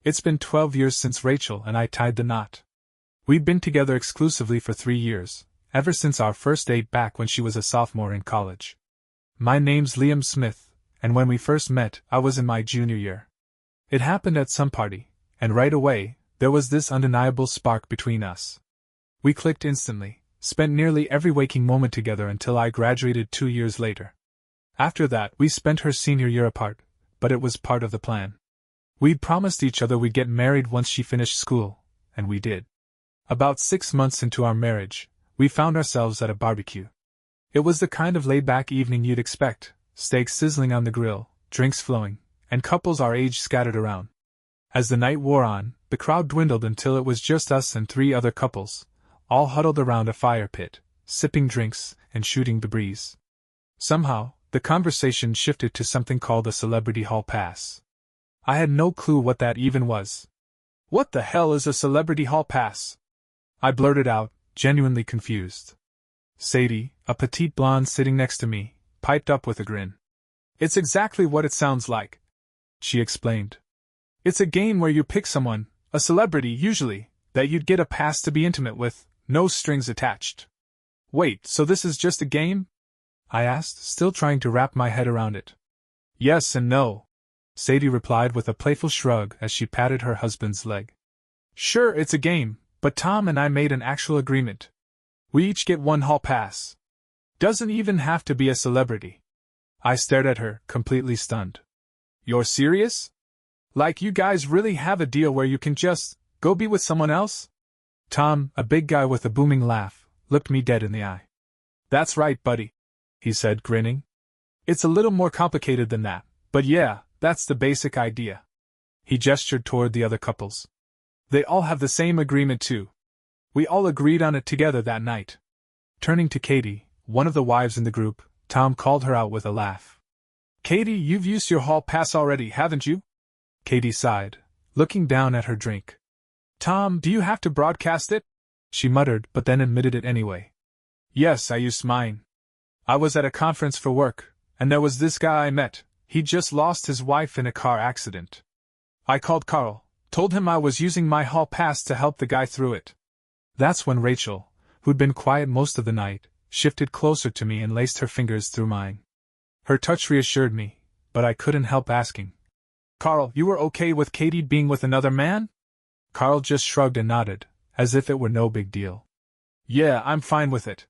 It's been 12 years since Rachel and I tied the knot. We'd been together exclusively for 3 years, ever since our first date back when she was a sophomore in college. My name's Liam Smith, and when we first met, I was in my junior year. It happened at some party, and right away, there was this undeniable spark between us. We clicked instantly, spent nearly every waking moment together until I graduated 2 years later. After that, we spent her senior year apart, but it was part of the plan. We'd promised each other we'd get married once she finished school, and we did. About 6 months into our marriage, we found ourselves at a barbecue. It was the kind of laid-back evening you'd expect, steaks sizzling on the grill, drinks flowing, and couples our age scattered around. As the night wore on, the crowd dwindled until it was just us and 3 other couples, all huddled around a fire pit, sipping drinks and shooting the breeze. Somehow, the conversation shifted to something called a celebrity hall pass. I had no clue what that even was. "What the hell is a celebrity hall pass?" I blurted out, genuinely confused. Sadie, a petite blonde sitting next to me, piped up with a grin. "It's exactly what it sounds like," she explained. "It's a game where you pick someone, a celebrity usually, that you'd get a pass to be intimate with, no strings attached." "Wait, so this is just a game?" I asked, still trying to wrap my head around it. "Yes and no," Sadie replied with a playful shrug as she patted her husband's leg. "Sure, it's a game, but Tom and I made an actual agreement. We each get 1 hall pass. Doesn't even have to be a celebrity." I stared at her, completely stunned. "You're serious? Like you guys really have a deal where you can just go be with someone else?" Tom, a big guy with a booming laugh, looked me dead in the eye. "That's right, buddy," he said, grinning. "It's a little more complicated than that, but yeah, that's the basic idea." He gestured toward the other couples. "They all have the same agreement too. We all agreed on it together that night." Turning to Katie, one of the wives in the group, Tom called her out with a laugh. "Katie, you've used your hall pass already, haven't you?" Katie sighed, looking down at her drink. "Tom, do you have to broadcast it?" she muttered, but then admitted it anyway. "Yes, I used mine. I was at a conference for work, and there was this guy I met. He'd just lost his wife in a car accident. I called Carl, told him I was using my hall pass to help the guy through it." That's when Rachel, who'd been quiet most of the night, shifted closer to me and laced her fingers through mine. Her touch reassured me, but I couldn't help asking, "Carl, you were okay with Katie being with another man?" Carl just shrugged and nodded, as if it were no big deal. "Yeah, I'm fine with it.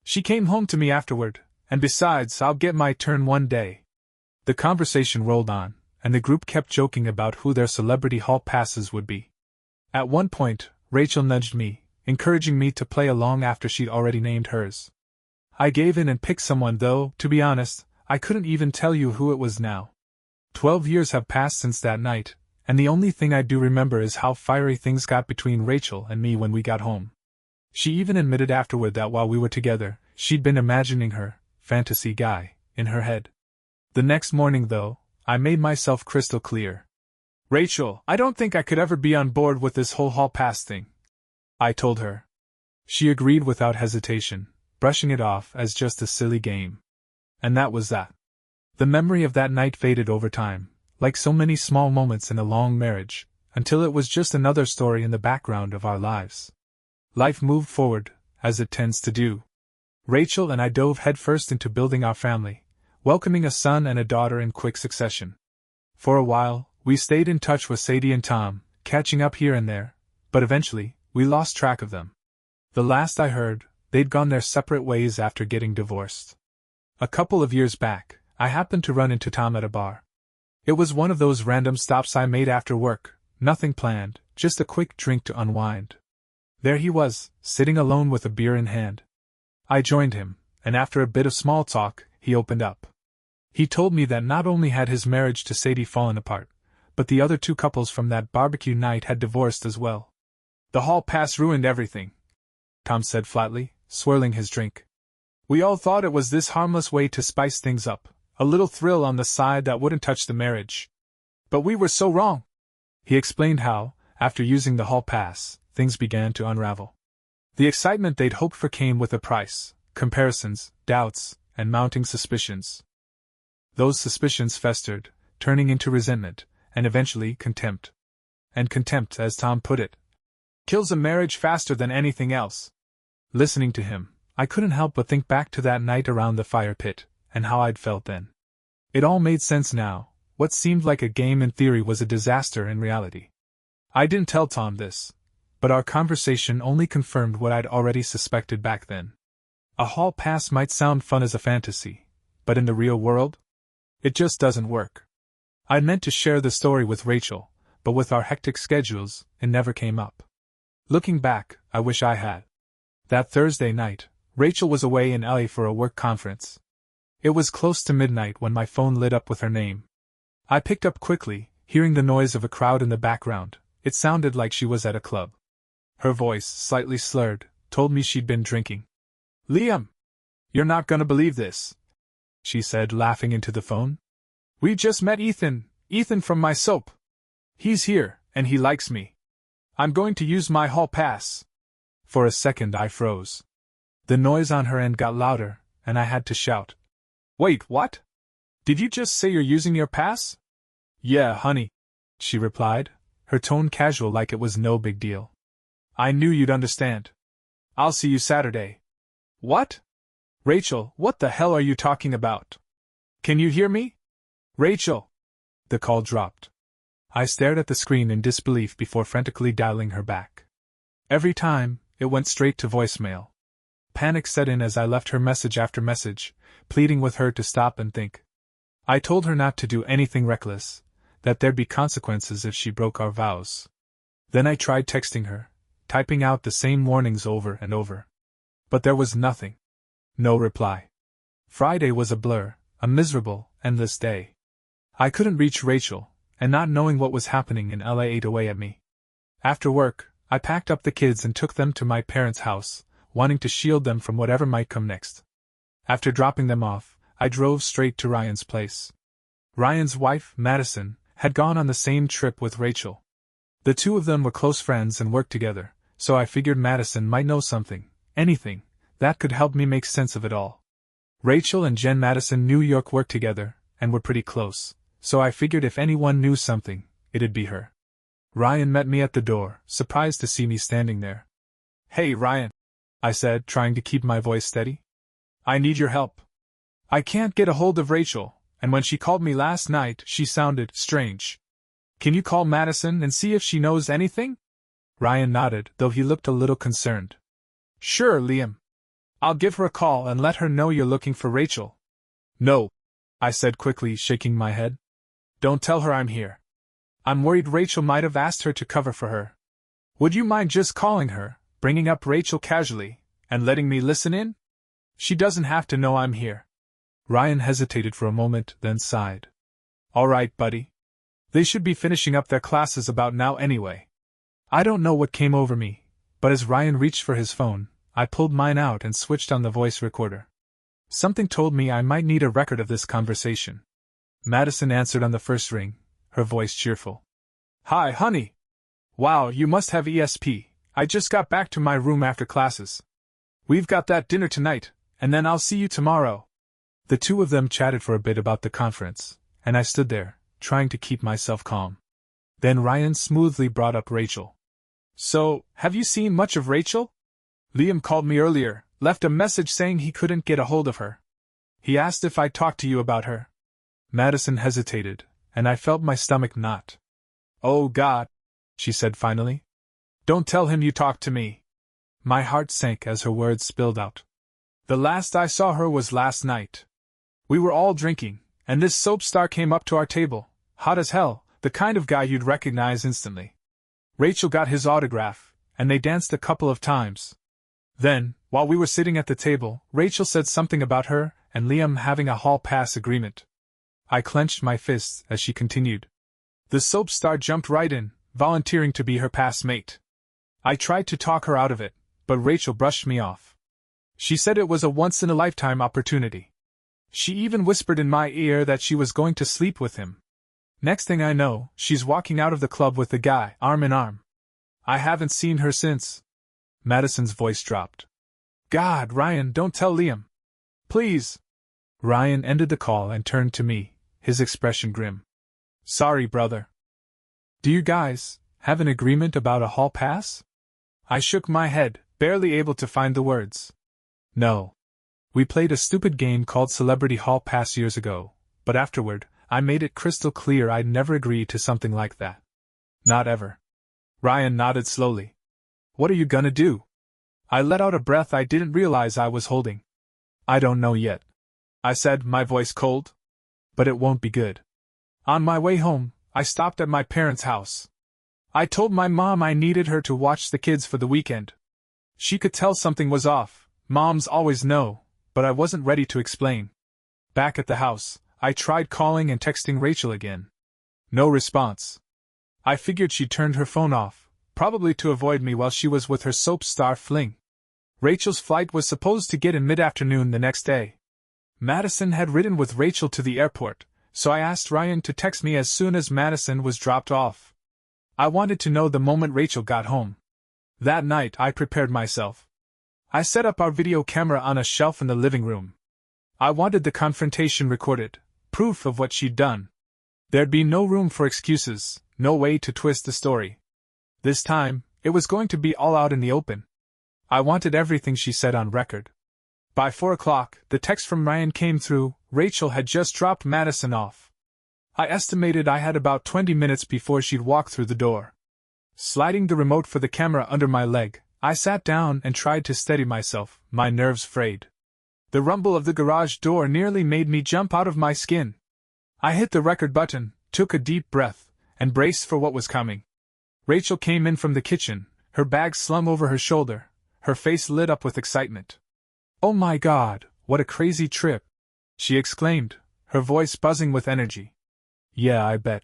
She came home to me afterward, and besides, I'll get my turn one day." The conversation rolled on, and the group kept joking about who their celebrity hall passes would be. At one point, Rachel nudged me, encouraging me to play along after she'd already named hers. I gave in and picked someone, though, to be honest, I couldn't even tell you who it was now. 12 years have passed since that night, and the only thing I do remember is how fiery things got between Rachel and me when we got home. She even admitted afterward that while we were together, she'd been imagining her fantasy guy in her head. The next morning, though, I made myself crystal clear. "Rachel, I don't think I could ever be on board with this whole hall pass thing," I told her. She agreed without hesitation, brushing it off as just a silly game. And that was that. The memory of that night faded over time, like so many small moments in a long marriage, until it was just another story in the background of our lives. Life moved forward, as it tends to do. Rachel and I dove headfirst into building our family, welcoming a son and a daughter in quick succession. For a while, we stayed in touch with Sadie and Tom, catching up here and there, but eventually, we lost track of them. The last I heard, they'd gone their separate ways after getting divorced. A couple of years back, I happened to run into Tom at a bar. It was one of those random stops I made after work, nothing planned, just a quick drink to unwind. There he was, sitting alone with a beer in hand. I joined him, and after a bit of small talk, he opened up. He told me that not only had his marriage to Sadie fallen apart, but the other 2 couples from that barbecue night had divorced as well. "The hall pass ruined everything," Tom said flatly, swirling his drink. "We all thought it was this harmless way to spice things up, a little thrill on the side that wouldn't touch the marriage. But we were so wrong." He explained how, after using the hall pass, things began to unravel. The excitement they'd hoped for came with a price: comparisons, doubts, and mounting suspicions. Those suspicions festered, turning into resentment, and eventually contempt. and contempt, as Tom put it, kills a marriage faster than anything else. Listening to him, I couldn't help but think back to that night around the fire pit, and how I'd felt then. It all made sense now. What seemed like a game in theory was a disaster in reality. I didn't tell Tom this, but our conversation only confirmed what I'd already suspected back then. A hall pass might sound fun as a fantasy, but in the real world, it just doesn't work. I'd meant to share the story with Rachel, but with our hectic schedules, it never came up. Looking back, I wish I had. That Thursday night, Rachel was away in LA for a work conference. It was close to midnight when my phone lit up with her name. I picked up quickly, hearing the noise of a crowd in the background. It sounded like she was at a club. Her voice, slightly slurred, told me she'd been drinking. "Liam! You're not gonna believe this," she said, laughing into the phone. "We just met Ethan from my soap. He's here, and he likes me. I'm going to use my hall pass." For a second I froze. The noise on her end got louder, and I had to shout. "Wait, what? Did you just say you're using your pass?" "Yeah, honey," she replied, her tone casual like it was no big deal. "I knew you'd understand. I'll see you Saturday." "What? Rachel, what the hell are you talking about? Can you hear me? Rachel!" The call dropped. I stared at the screen in disbelief before frantically dialing her back. Every time, it went straight to voicemail. Panic set in as I left her message after message, pleading with her to stop and think. I told her not to do anything reckless, that there'd be consequences if she broke our vows. Then I tried texting her, typing out the same warnings over and over. But there was nothing. No reply. Friday was a blur, a miserable, endless day. I couldn't reach Rachel, and not knowing what was happening in LA ate away at me. After work, I packed up the kids and took them to my parents' house, wanting to shield them from whatever might come next. After dropping them off, I drove straight to Ryan's place. Ryan's wife, Madison, had gone on the same trip with Rachel. The two of them were close friends and worked together, so I figured Madison might know something, anything, that could help me make sense of it all. Rachel and Jen Madison New York worked together, and were pretty close, so I figured if anyone knew something, it'd be her. Ryan met me at the door, surprised to see me standing there. "Hey, Ryan," I said, trying to keep my voice steady. "I need your help. I can't get a hold of Rachel, and when she called me last night, she sounded strange. Can you call Madison and see if she knows anything?" Ryan nodded, though he looked a little concerned. "Sure, Liam. I'll give her a call and let her know you're looking for Rachel." "No," I said quickly, shaking my head. "Don't tell her I'm here. I'm worried Rachel might have asked her to cover for her. Would you mind just calling her, bringing up Rachel casually, and letting me listen in? She doesn't have to know I'm here." Ryan hesitated for a moment, then sighed. "All right, buddy. They should be finishing up their classes about now anyway." I don't know what came over me, but as Ryan reached for his phone, I pulled mine out and switched on the voice recorder. Something told me I might need a record of this conversation. Madison answered on the first ring, her voice cheerful. "Hi, honey. Wow, you must have ESP. I just got back to my room after classes. We've got that dinner tonight, and then I'll see you tomorrow." The two of them chatted for a bit about the conference, and I stood there, trying to keep myself calm. Then Ryan smoothly brought up Rachel. "So, have you seen much of Rachel? Liam called me earlier, left a message saying he couldn't get a hold of her. He asked if I'd talk to you about her." Madison hesitated, and I felt my stomach knot. "Oh God," she said finally. "Don't tell him you talked to me." My heart sank as her words spilled out. "The last I saw her was last night. We were all drinking, and this soap star came up to our table, hot as hell, the kind of guy you'd recognize instantly. Rachel got his autograph, and they danced a couple of times. Then, while we were sitting at the table, Rachel said something about her and Liam having a hall pass agreement." I clenched my fists as she continued. "The soap star jumped right in, volunteering to be her pass mate. I tried to talk her out of it, but Rachel brushed me off. She said it was a once-in-a-lifetime opportunity. She even whispered in my ear that she was going to sleep with him. Next thing I know, she's walking out of the club with the guy, arm in arm. I haven't seen her since." Madison's voice dropped. "God, Ryan, don't tell Liam. Please." Ryan ended the call and turned to me, his expression grim. "Sorry, brother. Do you guys Have an agreement about a hall pass? I shook my head, barely able to find the words. No. We played a stupid game called Celebrity Hall Pass years ago, but afterward, I made it crystal clear I'd never agree to something like that. Not ever. Ryan nodded slowly. What are you gonna do? I let out a breath I didn't realize I was holding. I don't know yet, I said, my voice cold. But it won't be good. On my way home, I stopped at my parents' house. I told my mom I needed her to watch the kids for the weekend. She could tell something was off, moms always know, but I wasn't ready to explain. Back at the house, I tried calling and texting Rachel again. No response. I figured she'd turned her phone off, probably to avoid me while she was with her soap star fling. Rachel's flight was supposed to get in mid-afternoon the next day. Madison had ridden with Rachel to the airport, so I asked Ryan to text me as soon as Madison was dropped off. I wanted to know the moment Rachel got home. That night I prepared myself. I set up our video camera on a shelf in the living room. I wanted the confrontation recorded, proof of what she'd done. There'd be no room for excuses, no way to twist the story. This time, it was going to be all out in the open. I wanted everything she said on record. By 4 o'clock, the text from Ryan came through. Rachel had just dropped Madison off. I estimated I had about 20 minutes before she'd walk through the door. Sliding the remote for the camera under my leg, I sat down and tried to steady myself, my nerves frayed. The rumble of the garage door nearly made me jump out of my skin. I hit the record button, took a deep breath, and braced for what was coming. Rachel came in from the kitchen, her bag slung over her shoulder, her face lit up with excitement. "Oh my God, what a crazy trip!" she exclaimed, her voice buzzing with energy. "Yeah, I bet,"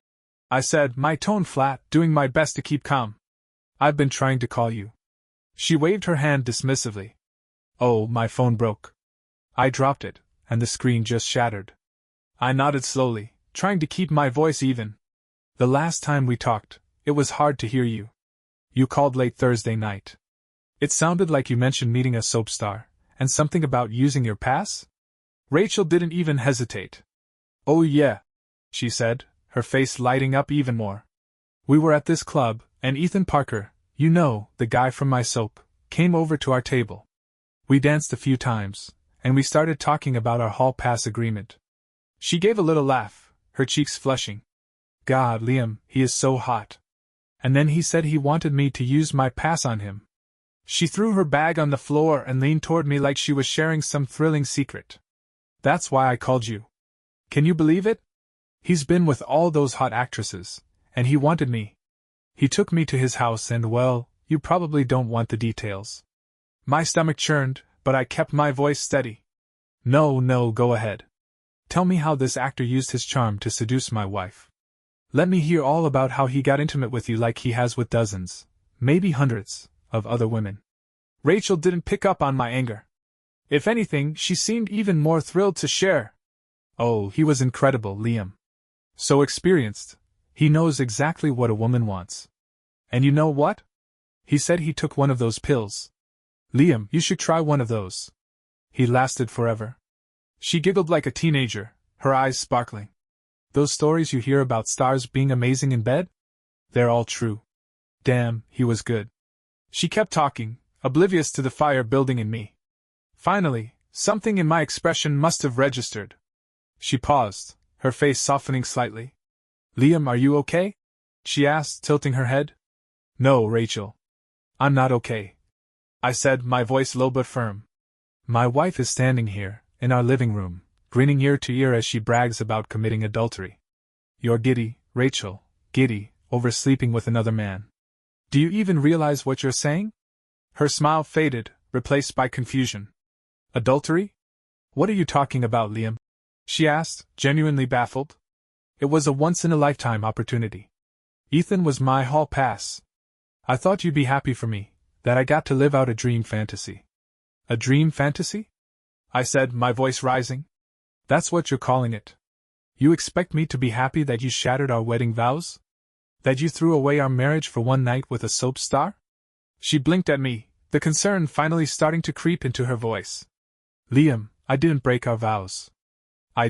I said, my tone flat, doing my best to keep calm. "I've been trying to call you." She waved her hand dismissively. "Oh, my phone broke." I dropped it, and the screen just shattered. I nodded slowly, trying to keep my voice even. "The last time we talked, it was hard to hear you. You called late Thursday night. It sounded like you mentioned meeting a soap star, and something about using your pass?" Rachel didn't even hesitate. "Oh yeah," she said, her face lighting up even more. "We were at this club, and Ethan Parker, you know, the guy from my soap, came over to our table. We danced a few times, and we started talking about our hall pass agreement." She gave a little laugh, her cheeks flushing. "God, Liam, he is so hot. And then he said he wanted me to use my pass on him." She threw her bag on the floor and leaned toward me like she was sharing some thrilling secret. "That's why I called you. Can you believe it? He's been with all those hot actresses, and he wanted me. He took me to his house and, well, you probably don't want the details." My stomach churned, but I kept my voice steady. No, go ahead. Tell me how this actor used his charm to seduce my wife. Let me hear all about how he got intimate with you like he has with dozens, maybe hundreds, of other women. Rachel didn't pick up on my anger. If anything, she seemed even more thrilled to share. "Oh, he was incredible, Liam. So experienced. He knows exactly what a woman wants. And you know what? He said he took one of those pills. Liam, you should try one of those. He lasted forever." She giggled like a teenager, her eyes sparkling. "Those stories you hear about stars being amazing in bed? They're all true. Damn, he was good." She kept talking, oblivious to the fire building in me. Finally, something in my expression must have registered. She paused, her face softening slightly. "Liam, are you okay?" she asked, tilting her head. "No, Rachel. I'm not okay," I said, my voice low but firm. "My wife is standing here, in our living room, grinning ear to ear as she brags about committing adultery. You're giddy, Rachel, giddy, over sleeping with another man. Do you even realize what you're saying?" Her smile faded, replaced by confusion. "Adultery? What are you talking about, Liam?" she asked, genuinely baffled. "It was a once-in-a-lifetime opportunity. Ethan was my hall pass. I thought you'd be happy for me, that I got to live out a dream fantasy." "A dream fantasy?" I said, my voice rising. "That's what you're calling it. You expect me to be happy that you shattered our wedding vows? That you threw away our marriage for one night with a soap star?" She blinked at me, the concern finally starting to creep into her voice. "Liam, I didn't break our vows. I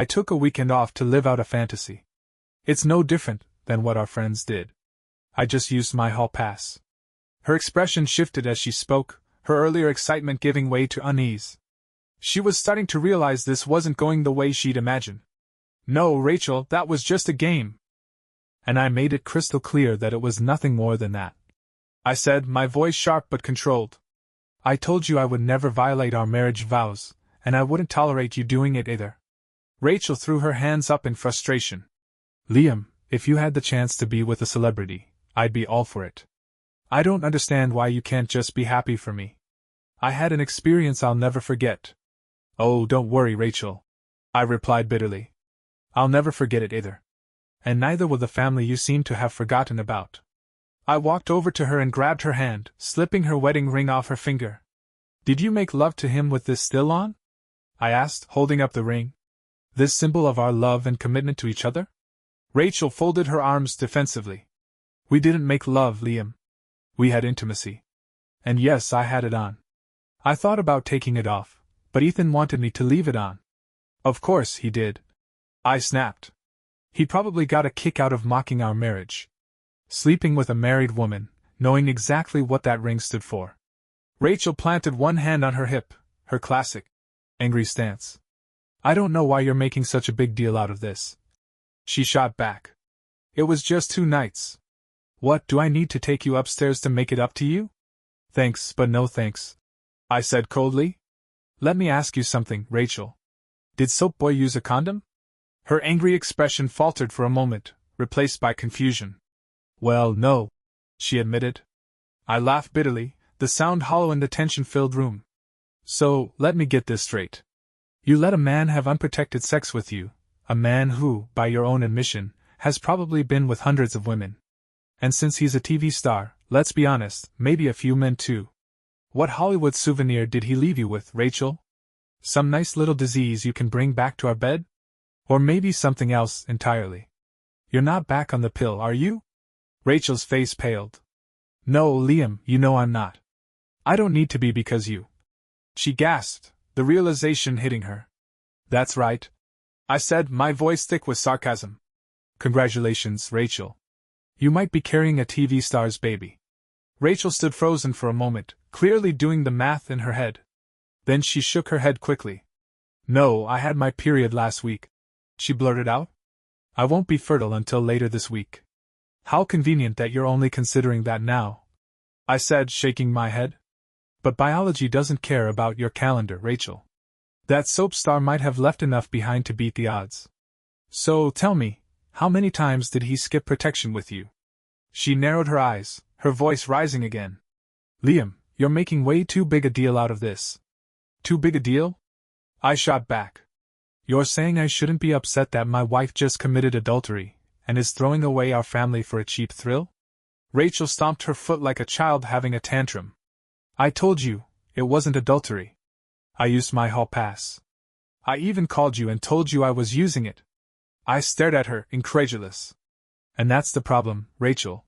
took a weekend off to live out a fantasy. It's no different than what our friends did." I just used my hall pass. Her expression shifted as she spoke, her earlier excitement giving way to unease. She was starting to realize this wasn't going the way she'd imagined. No, Rachel, that was just a game. And I made it crystal clear that it was nothing more than that. I said, my voice sharp but controlled. I told you I would never violate our marriage vows, and I wouldn't tolerate you doing it either. Rachel threw her hands up in frustration. Liam, if you had the chance to be with a celebrity, I'd be all for it. I don't understand why you can't just be happy for me. I had an experience I'll never forget. Oh, don't worry, Rachel, I replied bitterly. I'll never forget it either. And neither will the family you seem to have forgotten about. I walked over to her and grabbed her hand, slipping her wedding ring off her finger. Did you make love to him with this still on? I asked, holding up the ring. This symbol of our love and commitment to each other? Rachel folded her arms defensively. We didn't make love, Liam. We had intimacy. And yes, I had it on. I thought about taking it off, but Ethan wanted me to leave it on. Of course he did. I snapped. He probably got a kick out of mocking our marriage. Sleeping with a married woman, knowing exactly what that ring stood for. Rachel planted one hand on her hip, her classic, angry stance. I don't know why you're making such a big deal out of this. She shot back. It was just 2 nights. What, do I need to take you upstairs to make it up to you? Thanks, but no thanks, I said coldly. Let me ask you something, Rachel. Did Soap Boy use a condom? Her angry expression faltered for a moment, replaced by confusion. Well, no, she admitted. I laughed bitterly, the sound hollow in the tension-filled room. So, let me get this straight. You let a man have unprotected sex with you, a man who, by your own admission, has probably been with hundreds of women. And since he's a TV star, let's be honest, maybe a few men too. What Hollywood souvenir did he leave you with, Rachel? Some nice little disease you can bring back to our bed? Or maybe something else entirely. You're not back on the pill, are you? Rachel's face paled. No, Liam, you know I'm not. I don't need to be because you. She gasped, the realization hitting her. That's right, I said, my voice thick with sarcasm. Congratulations, Rachel. You might be carrying a TV star's baby. Rachel stood frozen for a moment, clearly doing the math in her head. Then she shook her head quickly. No, I had my period last week, she blurted out. I won't be fertile until later this week. How convenient that you're only considering that now, I said, shaking my head. But biology doesn't care about your calendar, Rachel. That soap star might have left enough behind to beat the odds. So, tell me, how many times did he skip protection with you? She narrowed her eyes, her voice rising again. Liam, you're making way too big a deal out of this. Too big a deal? I shot back. You're saying I shouldn't be upset that my wife just committed adultery, and is throwing away our family for a cheap thrill? Rachel stomped her foot like a child having a tantrum. I told you, it wasn't adultery. I used my hall pass. I even called you and told you I was using it. I stared at her, incredulous. And that's the problem, Rachel.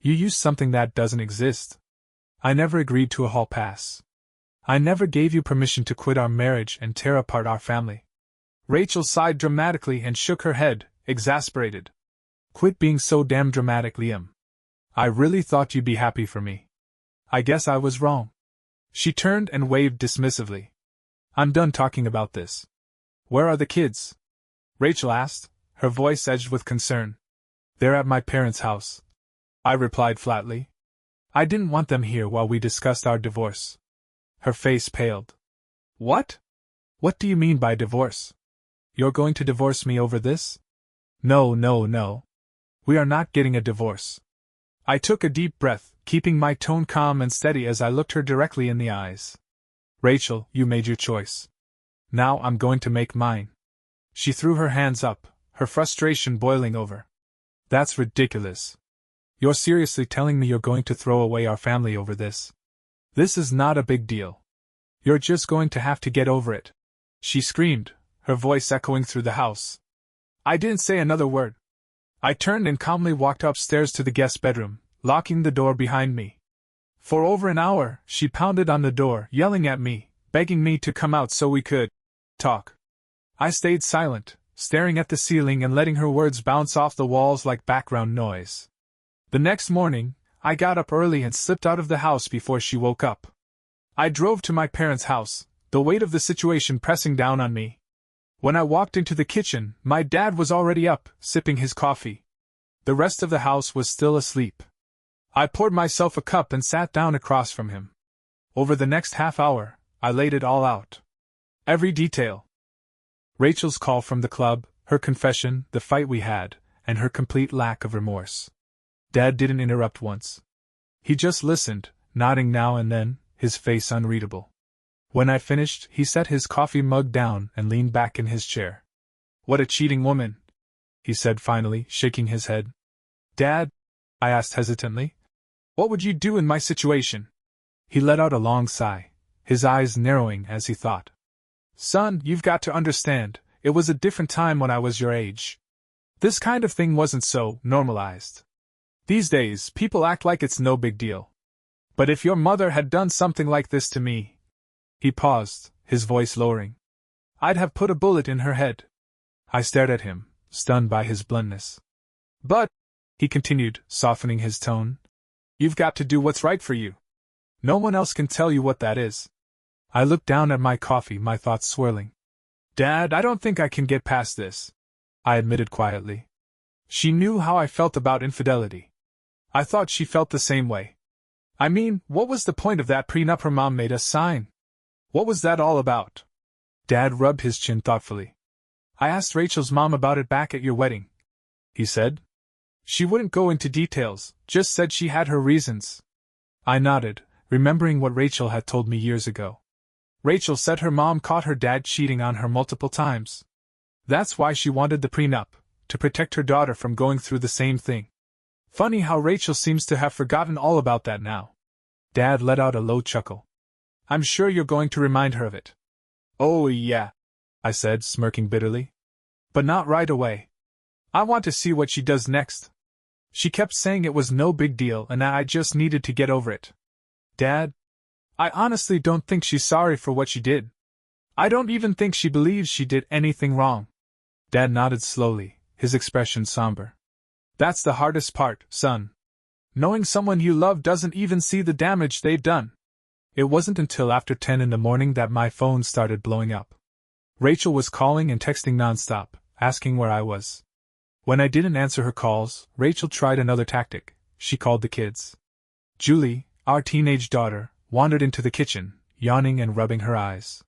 You used something that doesn't exist. I never agreed to a hall pass. I never gave you permission to quit our marriage and tear apart our family. Rachel sighed dramatically and shook her head, exasperated. Quit being so damn dramatic, Liam. I really thought you'd be happy for me. I guess I was wrong. She turned and waved dismissively. I'm done talking about this. Where are the kids? Rachel asked, her voice edged with concern. They're at my parents' house, I replied flatly. I didn't want them here while we discussed our divorce. Her face paled. What? What do you mean by divorce? You're going to divorce me over this? No, no, no. We are not getting a divorce. I took a deep breath, keeping my tone calm and steady as I looked her directly in the eyes. Rachel, you made your choice. Now I'm going to make mine. She threw her hands up, her frustration boiling over. That's ridiculous. You're seriously telling me you're going to throw away our family over this? This is not a big deal. You're just going to have to get over it. She screamed, her voice echoing through the house. I didn't say another word. I turned and calmly walked upstairs to the guest bedroom, locking the door behind me. For over an hour, she pounded on the door, yelling at me, begging me to come out so we could talk. I stayed silent, staring at the ceiling and letting her words bounce off the walls like background noise. The next morning, I got up early and slipped out of the house before she woke up. I drove to my parents' house, the weight of the situation pressing down on me. When I walked into the kitchen, my dad was already up, sipping his coffee. The rest of the house was still asleep. I poured myself a cup and sat down across from him. Over the next half hour, I laid it all out. Every detail. Rachel's call from the club, her confession, the fight we had, and her complete lack of remorse. Dad didn't interrupt once. He just listened, nodding now and then, his face unreadable. When I finished, he set his coffee mug down and leaned back in his chair. "What a cheating woman," he said finally, shaking his head. "Dad?" I asked hesitantly. "What would you do in my situation?" He let out a long sigh, his eyes narrowing as he thought. "Son, you've got to understand, it was a different time when I was your age. This kind of thing wasn't so normalized. These days, people act like it's no big deal. But if your mother had done something like this to me..." He paused, his voice lowering. "I'd have put a bullet in her head." I stared at him, stunned by his bluntness. "But," he continued, softening his tone, "you've got to do what's right for you. No one else can tell you what that is." I looked down at my coffee, my thoughts swirling. "Dad, I don't think I can get past this," I admitted quietly. She knew how I felt about infidelity. I thought she felt the same way. I mean, what was the point of that prenup her mom made us sign? What was that all about? Dad rubbed his chin thoughtfully. "I asked Rachel's mom about it back at your wedding," he said. "She wouldn't go into details, just said she had her reasons." I nodded, remembering what Rachel had told me years ago. Rachel said her mom caught her dad cheating on her multiple times. That's why she wanted the prenup, to protect her daughter from going through the same thing. Funny how Rachel seems to have forgotten all about that now. Dad let out a low chuckle. "I'm sure you're going to remind her of it." "Oh, yeah," I said, smirking bitterly. "But not right away. I want to see what she does next. She kept saying it was no big deal and I just needed to get over it. Dad, I honestly don't think she's sorry for what she did. I don't even think she believes she did anything wrong." Dad nodded slowly, his expression somber. "That's the hardest part, son. Knowing someone you love doesn't even see the damage they've done." It wasn't until after 10 in the morning that my phone started blowing up. Rachel was calling and texting nonstop, asking where I was. When I didn't answer her calls, Rachel tried another tactic. She called the kids. Julie, our teenage daughter, wandered into the kitchen, yawning and rubbing her eyes.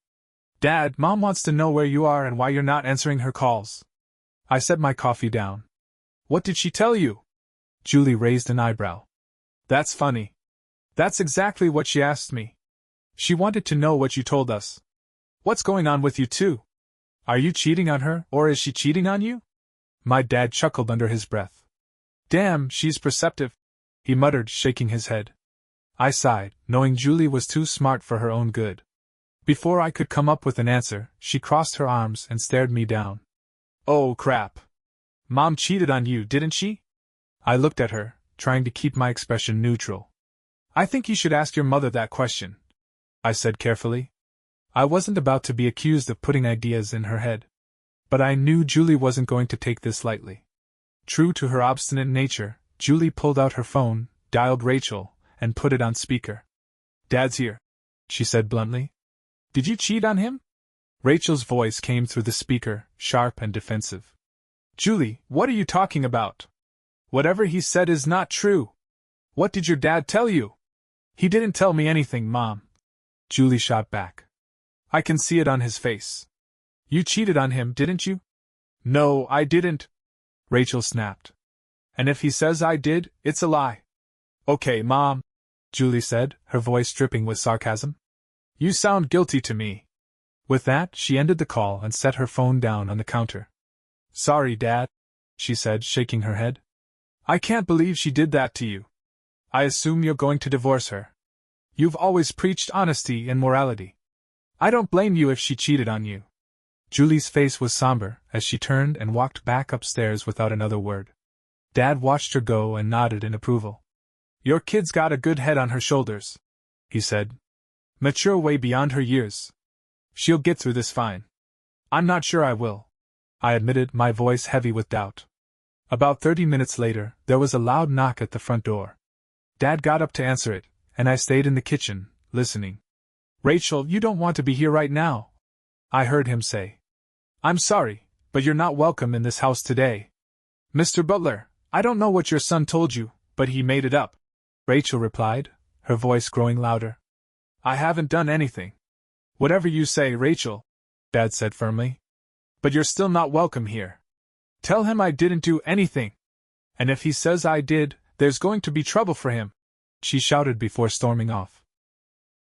"Dad, Mom wants to know where you are and why you're not answering her calls." I set my coffee down. "What did she tell you?" Julie raised an eyebrow. "That's funny. That's exactly what she asked me. She wanted to know what you told us. What's going on with you two? Are you cheating on her, or is she cheating on you?" My dad chuckled under his breath. "Damn, she's perceptive," he muttered, shaking his head. I sighed, knowing Julie was too smart for her own good. Before I could come up with an answer, she crossed her arms and stared me down. "Oh, crap. Mom cheated on you, didn't she?" I looked at her, trying to keep my expression neutral. "I think you should ask your mother that question," I said carefully. I wasn't about to be accused of putting ideas in her head. But I knew Julie wasn't going to take this lightly. True to her obstinate nature, Julie pulled out her phone, dialed Rachel, and put it on speaker. "Dad's here," she said bluntly. "Did you cheat on him?" Rachel's voice came through the speaker, sharp and defensive. "Julie, what are you talking about? Whatever he said is not true. What did your dad tell you?" "He didn't tell me anything, Mom," Julie shot back. "I can see it on his face. You cheated on him, didn't you?" "No, I didn't," Rachel snapped. "And if he says I did, it's a lie." "Okay, Mom," Julie said, her voice dripping with sarcasm. "You sound guilty to me." With that, she ended the call and set her phone down on the counter. "Sorry, Dad," she said, shaking her head. "I can't believe she did that to you. I assume you're going to divorce her. You've always preached honesty and morality. I don't blame you if she cheated on you." Julie's face was somber as she turned and walked back upstairs without another word. Dad watched her go and nodded in approval. "Your kid's got a good head on her shoulders," he said. "Mature way beyond her years. She'll get through this fine." "I'm not sure I will," I admitted, my voice heavy with doubt. About 30 minutes later, there was a loud knock at the front door. Dad got up to answer it, and I stayed in the kitchen, listening. "Rachel, you don't want to be here right now," I heard him say. "I'm sorry, but you're not welcome in this house today." "Mr. Butler, I don't know what your son told you, but he made it up," Rachel replied, her voice growing louder. "I haven't done anything." "Whatever you say, Rachel," Dad said firmly. "But you're still not welcome here. Tell him I didn't do anything. And if he says I did, there's going to be trouble for him," she shouted before storming off.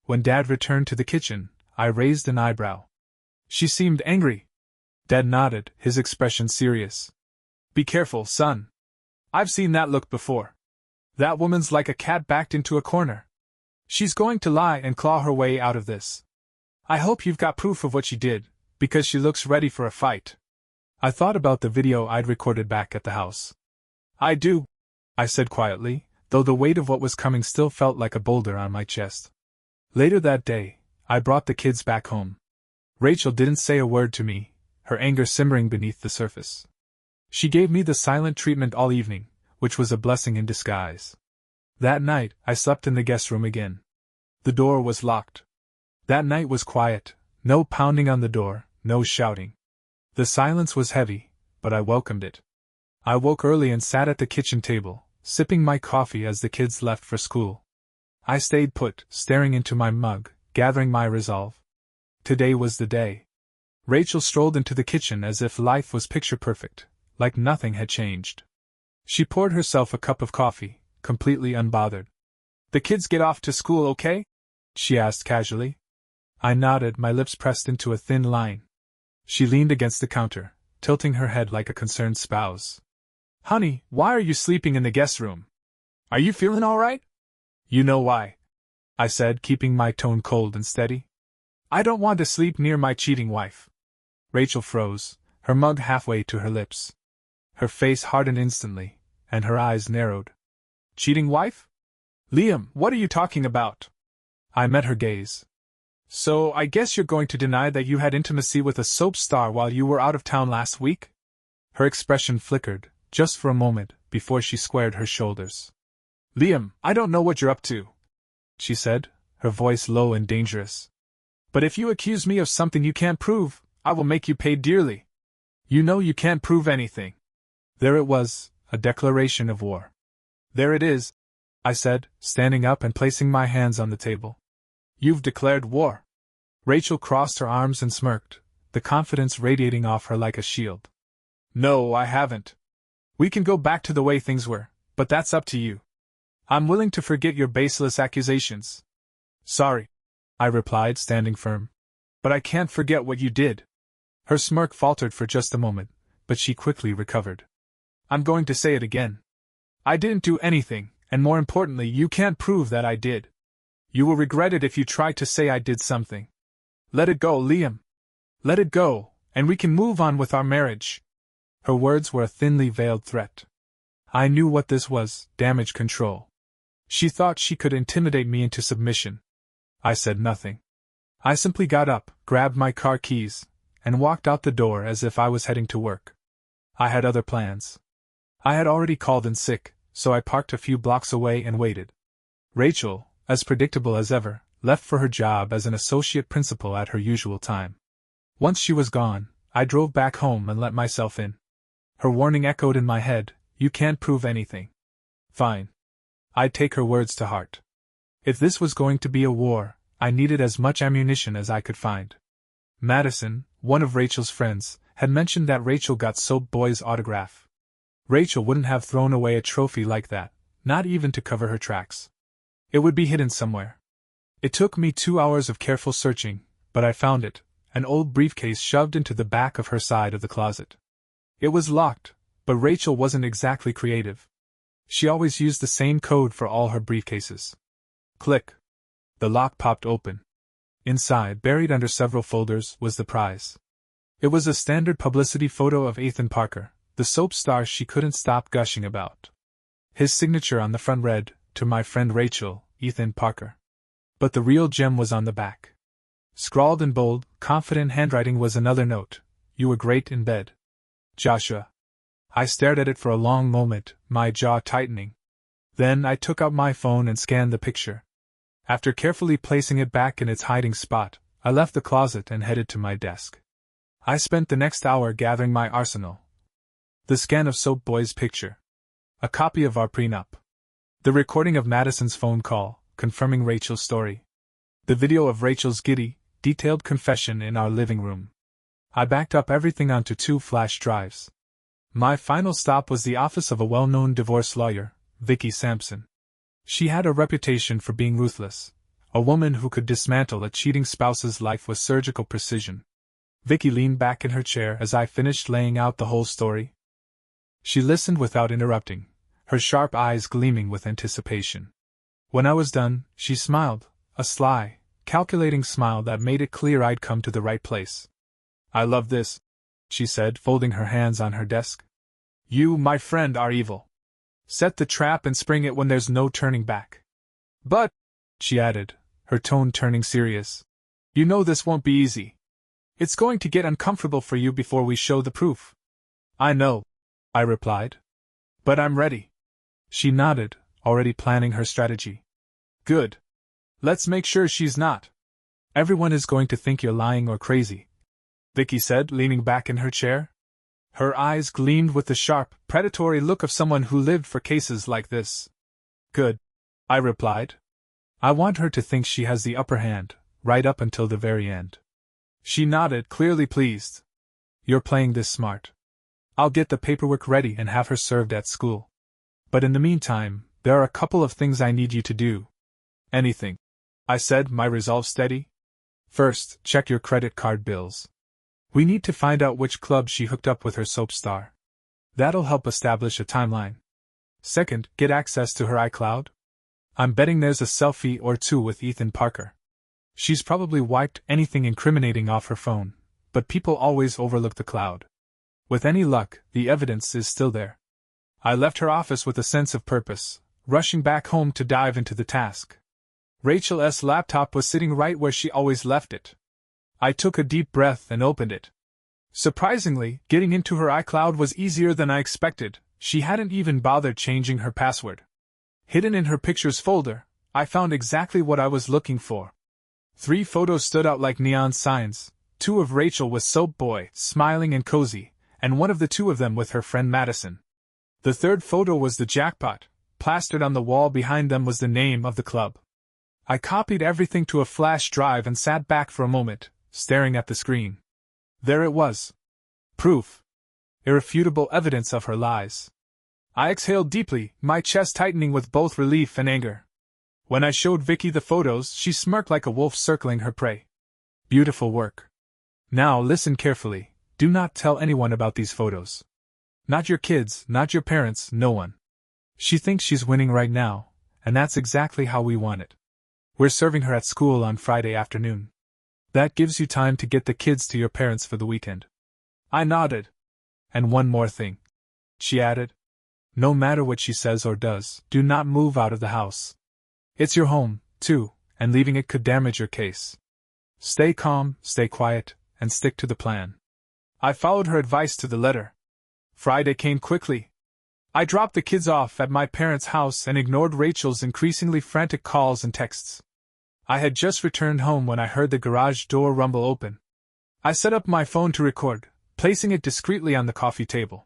When Dad returned to the kitchen, I raised an eyebrow. "She seemed angry." Dad nodded, his expression serious. "Be careful, son. I've seen that look before. That woman's like a cat backed into a corner. She's going to lie and claw her way out of this. I hope you've got proof of what she did, because she looks ready for a fight." I thought about the video I'd recorded back at the house. "I do," I said quietly, though the weight of what was coming still felt like a boulder on my chest. Later that day, I brought the kids back home. Rachel didn't say a word to me, her anger simmering beneath the surface. She gave me the silent treatment all evening, which was a blessing in disguise. That night, I slept in the guest room again. The door was locked. That night was quiet, no pounding on the door, no shouting. The silence was heavy, but I welcomed it. I woke early and sat at the kitchen table, sipping my coffee as the kids left for school. I stayed put, staring into my mug, gathering my resolve. Today was the day. Rachel strolled into the kitchen as if life was picture-perfect, like nothing had changed. She poured herself a cup of coffee, completely unbothered. "The kids get off to school okay?" she asked casually. I nodded, my lips pressed into a thin line. She leaned against the counter, tilting her head like a concerned spouse. "Honey, why are you sleeping in the guest room? Are you feeling all right?" "You know why," I said, keeping my tone cold and steady. "I don't want to sleep near my cheating wife." Rachel froze, her mug halfway to her lips. Her face hardened instantly, and her eyes narrowed. "Cheating wife? Liam, what are you talking about?" I met her gaze. "So, I guess you're going to deny that you had intimacy with a soap star while you were out of town last week?" Her expression flickered, just for a moment, before she squared her shoulders. "Liam, I don't know what you're up to," she said, her voice low and dangerous. "But if you accuse me of something you can't prove, I will make you pay dearly. You know you can't prove anything." There it was, a declaration of war. "There it is," I said, standing up and placing my hands on the table. "You've declared war." Rachel crossed her arms and smirked, the confidence radiating off her like a shield. "No, I haven't. We can go back to the way things were, but that's up to you. I'm willing to forget your baseless accusations." "Sorry," I replied, standing firm. "But I can't forget what you did." Her smirk faltered for just a moment, but she quickly recovered. "I'm going to say it again. I didn't do anything, and more importantly, you can't prove that I did. You will regret it if you try to say I did something. Let it go, Liam. Let it go, and we can move on with our marriage." Her words were a thinly veiled threat. I knew what this was, damage control. She thought she could intimidate me into submission. I said nothing. I simply got up, grabbed my car keys, and walked out the door as if I was heading to work. I had other plans. I had already called in sick, so I parked a few blocks away and waited. Rachel, as predictable as ever, left for her job as an associate principal at her usual time. Once she was gone, I drove back home and let myself in. Her warning echoed in my head, "You can't prove anything." Fine. I'd take her words to heart. If this was going to be a war, I needed as much ammunition as I could find. Madison, one of Rachel's friends, had mentioned that Rachel got Soap Boy's autograph. Rachel wouldn't have thrown away a trophy like that, not even to cover her tracks. It would be hidden somewhere. It took me 2 hours of careful searching, but I found it, an old briefcase shoved into the back of her side of the closet. It was locked, but Rachel wasn't exactly creative. She always used the same code for all her briefcases. Click. The lock popped open. Inside, buried under several folders, was the prize. It was a standard publicity photo of Ethan Parker, the soap star she couldn't stop gushing about. His signature on the front read, "To my friend Rachel, Ethan Parker." But the real gem was on the back. Scrawled in bold, confident handwriting was another note, "You were great in bed. Joshua." I stared at it for a long moment, my jaw tightening. Then I took out my phone and scanned the picture. After carefully placing it back in its hiding spot, I left the closet and headed to my desk. I spent the next hour gathering my arsenal. The scan of Soap Boy's picture. A copy of our prenup. The recording of Madison's phone call, confirming Rachel's story. The video of Rachel's giddy, detailed confession in our living room. I backed up everything onto 2 flash drives. My final stop was the office of a well-known divorce lawyer, Vicky Sampson. She had a reputation for being ruthless, a woman who could dismantle a cheating spouse's life with surgical precision. Vicky leaned back in her chair as I finished laying out the whole story. She listened without interrupting, her sharp eyes gleaming with anticipation. When I was done, she smiled, a sly, calculating smile that made it clear I'd come to the right place. "I love this," she said, folding her hands on her desk. "You, my friend, are evil. Set the trap and spring it when there's no turning back. But," she added, her tone turning serious, "you know this won't be easy. It's going to get uncomfortable for you before we show the proof." "I know," I replied. "But I'm ready." She nodded, already planning her strategy. "Good. Let's make sure she's not. Everyone is going to think you're lying or crazy," Vicky said, leaning back in her chair. Her eyes gleamed with the sharp, predatory look of someone who lived for cases like this. "Good," I replied. "I want her to think she has the upper hand, right up until the very end." She nodded, clearly pleased. "You're playing this smart. I'll get the paperwork ready and have her served at school. But in the meantime, there are a couple of things I need you to do." "Anything," I said, my resolve steady. "First, check your credit card bills. We need to find out which club she hooked up with her soap star. That'll help establish a timeline. Second, get access to her iCloud. I'm betting there's a selfie or 2 with Ethan Parker. She's probably wiped anything incriminating off her phone, but people always overlook the cloud. With any luck, the evidence is still there." I left her office with a sense of purpose, rushing back home to dive into the task. Rachel's laptop was sitting right where she always left it. I took a deep breath and opened it. Surprisingly, getting into her iCloud was easier than I expected. She hadn't even bothered changing her password. Hidden in her pictures folder, I found exactly what I was looking for. 3 photos stood out like neon signs, 2 of Rachel with Soap Boy, smiling and cozy, and one of the 2 of them with her friend Madison. The 3rd photo was the jackpot. Plastered on the wall behind them was the name of the club. I copied everything to a flash drive and sat back for a moment, staring at the screen. There it was. Proof. Irrefutable evidence of her lies. I exhaled deeply, my chest tightening with both relief and anger. When I showed Vicky the photos, she smirked like a wolf circling her prey. "Beautiful work. Now listen carefully. Do not tell anyone about these photos. Not your kids, not your parents, no one. She thinks she's winning right now, and that's exactly how we want it. We're serving her at school on Friday afternoon. That gives you time to get the kids to your parents for the weekend." I nodded. "And one more thing," she added. "No matter what she says or does, do not move out of the house. It's your home, too, and leaving it could damage your case. Stay calm, stay quiet, and stick to the plan." I followed her advice to the letter. Friday came quickly. I dropped the kids off at my parents' house and ignored Rachel's increasingly frantic calls and texts. I had just returned home when I heard the garage door rumble open. I set up my phone to record, placing it discreetly on the coffee table.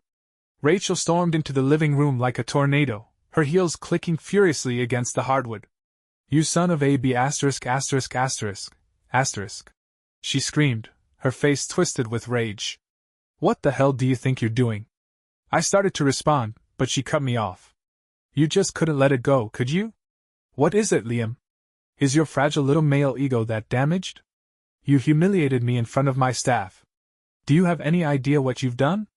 Rachel stormed into the living room like a tornado, her heels clicking furiously against the hardwood. "You son of a b***********, she screamed, her face twisted with rage. "What the hell do you think you're doing?" I started to respond, but she cut me off. "You just couldn't let it go, could you? What is it, Liam? Is your fragile little male ego that damaged? You humiliated me in front of my staff. Do you have any idea what you've done?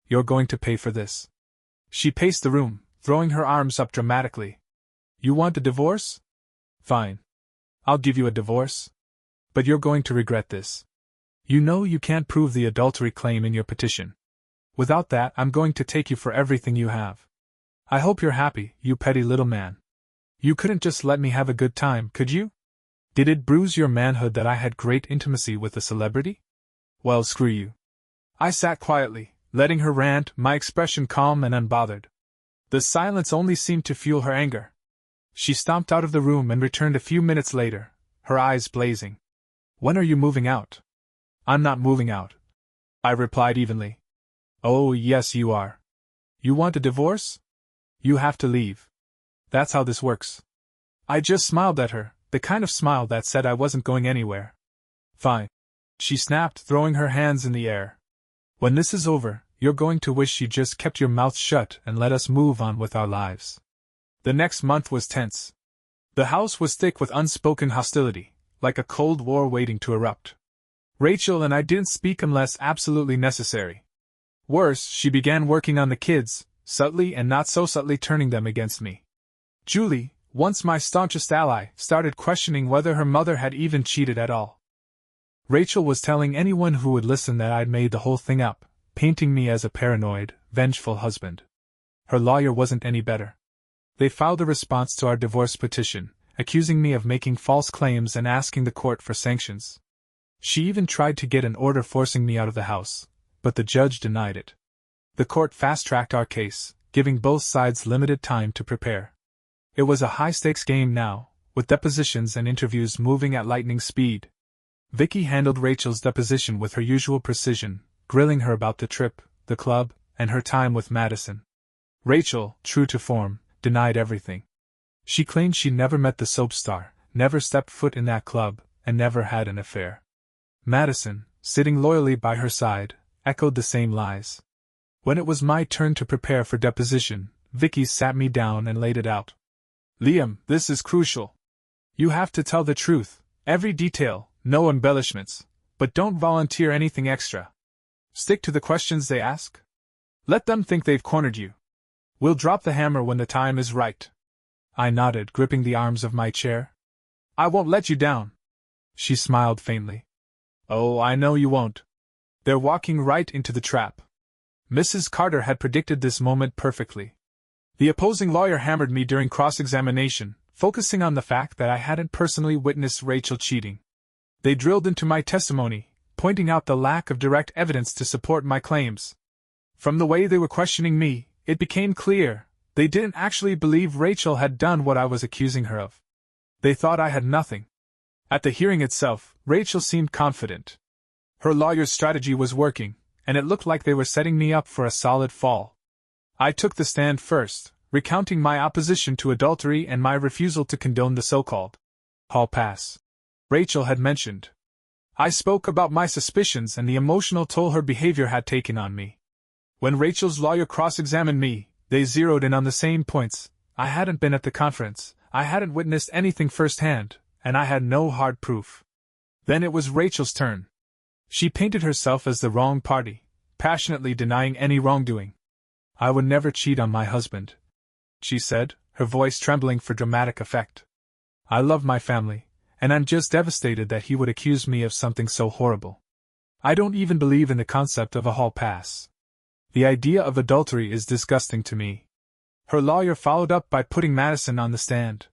You're going to pay for this." She paced the room, throwing her arms up dramatically. "You want a divorce? Fine. I'll give you a divorce. But you're going to regret this. You know you can't prove the adultery claim in your petition. Without that, I'm going to take you for everything you have. I hope you're happy, you petty little man. You couldn't just let me have a good time, could you? Did it bruise your manhood that I had great intimacy with a celebrity? Well, screw you." I sat quietly, letting her rant, my expression calm and unbothered. The silence only seemed to fuel her anger. She stomped out of the room and returned a few minutes later, her eyes blazing. "When are you moving out?" "I'm not moving out," I replied evenly. "Oh, yes, you are. You want a divorce? You have to leave. That's how this works." I just smiled at her, the kind of smile that said I wasn't going anywhere. "Fine," she snapped, throwing her hands in the air. "When this is over, you're going to wish you just kept your mouth shut and let us move on with our lives." The next month was tense. The house was thick with unspoken hostility, like a cold war waiting to erupt. Rachel and I didn't speak unless absolutely necessary. Worse, she began working on the kids, subtly and not so subtly turning them against me. Julie, once my staunchest ally, started questioning whether her mother had even cheated at all. Rachel was telling anyone who would listen that I'd made the whole thing up, painting me as a paranoid, vengeful husband. Her lawyer wasn't any better. They filed a response to our divorce petition, accusing me of making false claims and asking the court for sanctions. She even tried to get an order forcing me out of the house, but the judge denied it. The court fast-tracked our case, giving both sides limited time to prepare. It was a high-stakes game now, with depositions and interviews moving at lightning speed. Vicky handled Rachel's deposition with her usual precision, grilling her about the trip, the club, and her time with Madison. Rachel, true to form, denied everything. She claimed she never met the soap star, never stepped foot in that club, and never had an affair. Madison, sitting loyally by her side, echoed the same lies. When it was my turn to prepare for deposition, Vicky sat me down and laid it out. "Liam, this is crucial. You have to tell the truth, every detail, no embellishments, but don't volunteer anything extra. Stick to the questions they ask. Let them think they've cornered you. We'll drop the hammer when the time is right." I nodded, gripping the arms of my chair. "I won't let you down." She smiled faintly. "Oh, I know you won't. They're walking right into the trap." Mrs. Carter had predicted this moment perfectly. The opposing lawyer hammered me during cross-examination, focusing on the fact that I hadn't personally witnessed Rachel cheating. They drilled into my testimony, pointing out the lack of direct evidence to support my claims. From the way they were questioning me, it became clear they didn't actually believe Rachel had done what I was accusing her of. They thought I had nothing. At the hearing itself, Rachel seemed confident. Her lawyer's strategy was working, and it looked like they were setting me up for a solid fall. I took the stand first, recounting my opposition to adultery and my refusal to condone the so-called hall pass Rachel had mentioned. I spoke about my suspicions and the emotional toll her behavior had taken on me. When Rachel's lawyer cross-examined me, they zeroed in on the same points. I hadn't been at the conference, I hadn't witnessed anything firsthand, and I had no hard proof. Then it was Rachel's turn. She painted herself as the wrong party, passionately denying any wrongdoing. "I would never cheat on my husband," she said, her voice trembling for dramatic effect. "I love my family, and I'm just devastated that he would accuse me of something so horrible. I don't even believe in the concept of a hall pass. The idea of adultery is disgusting to me." Her lawyer followed up by putting Madison on the stand.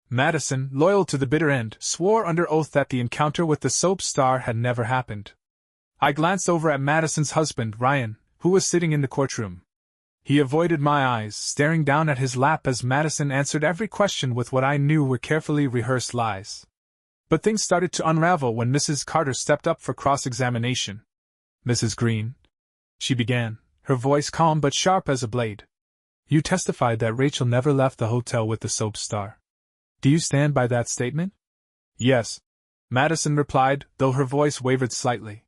Madison, loyal to the bitter end, swore under oath that the encounter with the soap star had never happened. I glanced over at Madison's husband, Ryan, who was sitting in the courtroom. He avoided my eyes, staring down at his lap as Madison answered every question with what I knew were carefully rehearsed lies. But things started to unravel when Mrs. Carter stepped up for cross-examination. "Mrs. Green," she began, her voice calm but sharp as a blade. "You testified that Rachel never left the hotel with the soap star. Do you stand by that statement?" "Yes," Madison replied, though her voice wavered slightly.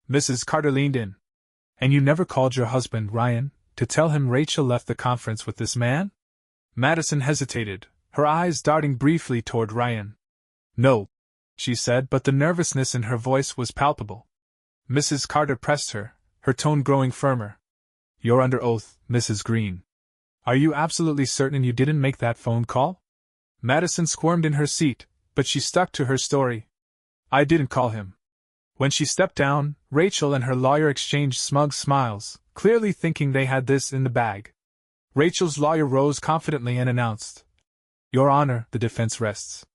Mrs. Carter leaned in. "And you never called your husband, Ryan, to tell him Rachel left the conference with this man?" Madison hesitated, her eyes darting briefly toward Ryan. "No," she said, but the nervousness in her voice was palpable. Mrs. Carter pressed her, her tone growing firmer. "You're under oath, Mrs. Green. Are you absolutely certain you didn't make that phone call?" Madison squirmed in her seat, but she stuck to her story. "I didn't call him." When she stepped down, Rachel and her lawyer exchanged smug smiles, clearly thinking they had this in the bag. Rachel's lawyer rose confidently and announced, "Your Honor, the defense rests.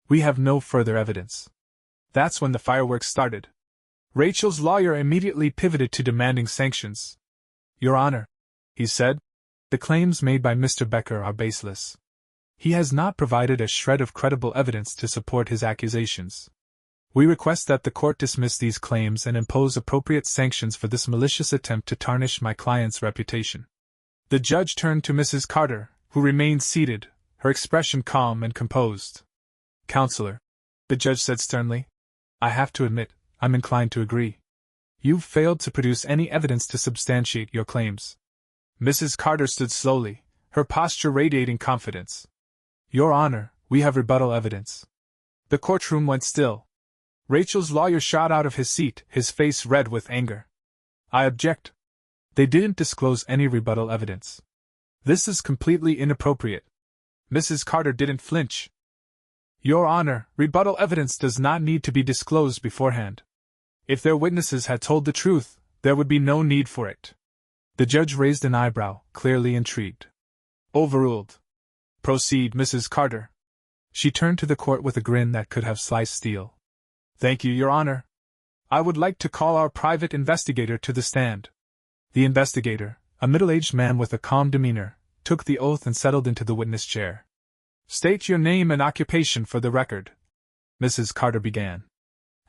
We have no further evidence." That's when the fireworks started. Rachel's lawyer immediately pivoted to demanding sanctions. Your Honor, he said, the claims made by Mr. Becker are baseless. He has not provided a shred of credible evidence to support his accusations. We request that the court dismiss these claims and impose appropriate sanctions for this malicious attempt to tarnish my client's reputation. The judge turned to Mrs. Carter, who remained seated, her expression calm and composed. Counselor, the judge said sternly, I have to admit, I'm inclined to agree. You've failed to produce any evidence to substantiate your claims. Mrs. Carter stood slowly, her posture radiating confidence. Your Honor, we have rebuttal evidence. The courtroom went still. Rachel's lawyer shot out of his seat, his face red with anger. I object. They didn't disclose any rebuttal evidence. This is completely inappropriate. Mrs. Carter didn't flinch. Your Honor, rebuttal evidence does not need to be disclosed beforehand. If their witnesses had told the truth, there would be no need for it. The judge raised an eyebrow, clearly intrigued. Overruled. Proceed, Mrs. Carter. She turned to the court with a grin that could have sliced steel. Thank you, Your Honor. I would like to call our private investigator to the stand. The investigator, a middle-aged man with a calm demeanor, took the oath and settled into the witness chair. State your name and occupation for the record, Mrs. Carter began.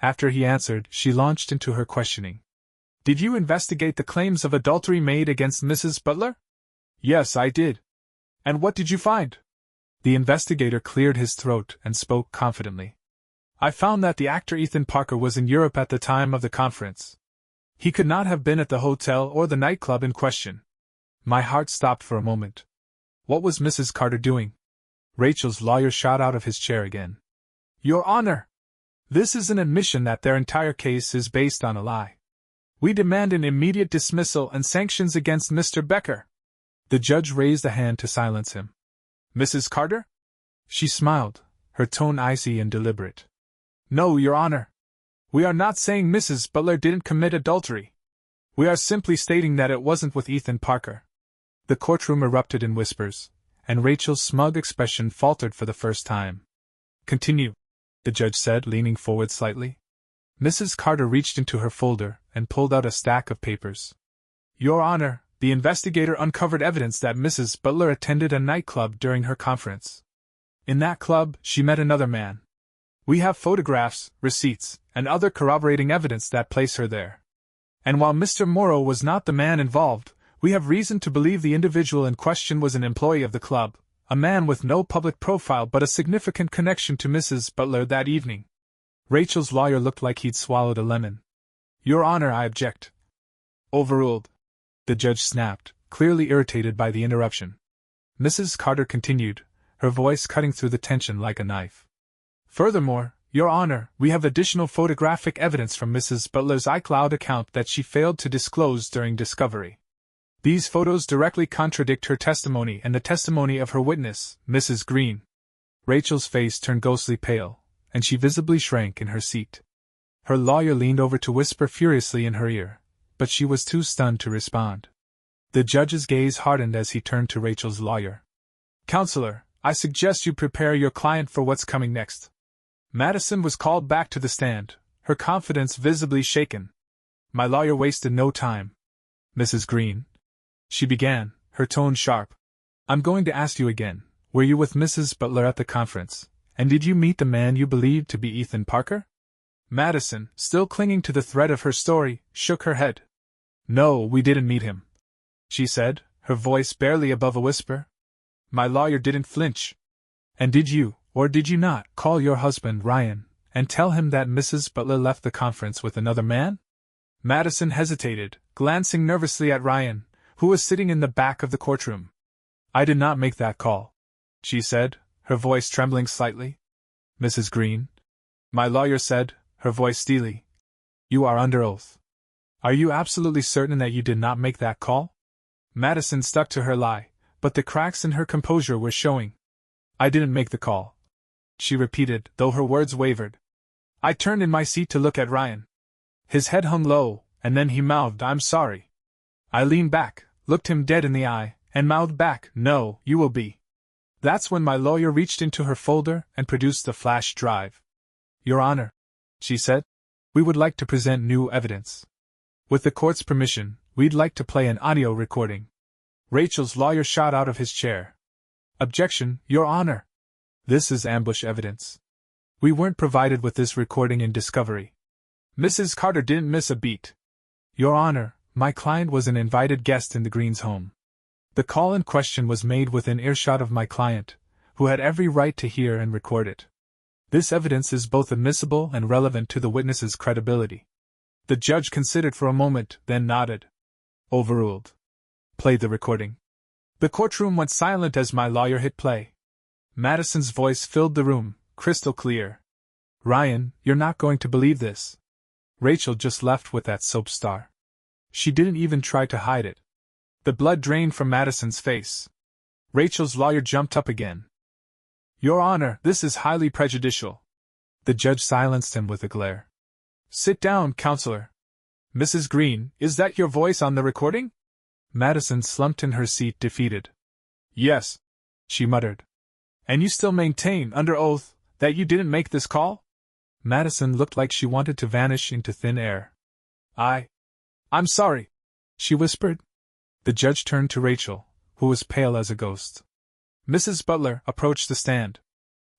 After he answered, she launched into her questioning. Did you investigate the claims of adultery made against Mrs. Butler? Yes, I did. And what did you find? The investigator cleared his throat and spoke confidently. I found that the actor Ethan Parker was in Europe at the time of the conference. He could not have been at the hotel or the nightclub in question. My heart stopped for a moment. What was Mrs. Carter doing? Rachel's lawyer shot out of his chair again. Your Honor! This is an admission that their entire case is based on a lie. We demand an immediate dismissal and sanctions against Mr. Becker. The judge raised a hand to silence him. Mrs. Carter? She smiled, her tone icy and deliberate. No, Your Honor. We are not saying Mrs. Butler didn't commit adultery. We are simply stating that it wasn't with Ethan Parker. The courtroom erupted in whispers, and Rachel's smug expression faltered for the first time. Continue, the judge said, leaning forward slightly. Mrs. Carter reached into her folder and pulled out a stack of papers. Your Honor, the investigator uncovered evidence that Mrs. Butler attended a nightclub during her conference. In that club, she met another man. We have photographs, receipts, and other corroborating evidence that place her there. And while Mr. Morrow was not the man involved, we have reason to believe the individual in question was an employee of the club, a man with no public profile but a significant connection to Mrs. Butler that evening. Rachel's lawyer looked like he'd swallowed a lemon. Your Honor, I object. Overruled. The judge snapped, clearly irritated by the interruption. Mrs. Carter continued, her voice cutting through the tension like a knife. Furthermore, Your Honor, we have additional photographic evidence from Mrs. Butler's iCloud account that she failed to disclose during discovery. These photos directly contradict her testimony and the testimony of her witness, Mrs. Green. Rachel's face turned ghostly pale, and she visibly shrank in her seat. Her lawyer leaned over to whisper furiously in her ear, but she was too stunned to respond. The judge's gaze hardened as he turned to Rachel's lawyer. Counselor, I suggest you prepare your client for what's coming next. Madison was called back to the stand, her confidence visibly shaken. My lawyer wasted no time. Mrs. Green, she began, her tone sharp. I'm going to ask you again, were you with Mrs. Butler at the conference, and did you meet the man you believed to be Ethan Parker? Madison, still clinging to the thread of her story, shook her head. No, we didn't meet him, she said, her voice barely above a whisper. My lawyer didn't flinch. And did you, or did you not, call your husband, Ryan, and tell him that Mrs. Butler left the conference with another man? Madison hesitated, glancing nervously at Ryan, who was sitting in the back of the courtroom. I did not make that call, she said, her voice trembling slightly. Mrs. Green, my lawyer said, her voice steely. You are under oath. Are you absolutely certain that you did not make that call? Madison stuck to her lie, but the cracks in her composure were showing. I didn't make the call, she repeated, though her words wavered. I turned in my seat to look at Ryan. His head hung low, and then he mouthed, I'm sorry. I leaned back, looked him dead in the eye, and mouthed back, no, you will be. That's when my lawyer reached into her folder and produced the flash drive. Your Honor, she said, we would like to present new evidence. With the court's permission, we'd like to play an audio recording. Rachel's lawyer shot out of his chair. Objection, Your Honor. This is ambush evidence. We weren't provided with this recording in discovery. Mrs. Carter didn't miss a beat. Your Honor, my client was an invited guest in the Greens' home. The call in question was made within earshot of my client, who had every right to hear and record it. This evidence is both admissible and relevant to the witness's credibility. The judge considered for a moment, then nodded. Overruled. Play the recording. The courtroom went silent as my lawyer hit play. Madison's voice filled the room, crystal clear. Ryan, you're not going to believe this. Rachel just left with that soap star. She didn't even try to hide it. The blood drained from Madison's face. Rachel's lawyer jumped up again. Your Honor, this is highly prejudicial. The judge silenced him with a glare. Sit down, counselor. Mrs. Green, is that your voice on the recording? Madison slumped in her seat, defeated. Yes, she muttered. And you still maintain, under oath, that you didn't make this call? Madison looked like she wanted to vanish into thin air. I'm sorry, she whispered. The judge turned to Rachel, who was pale as a ghost. Mrs. Butler approached the stand.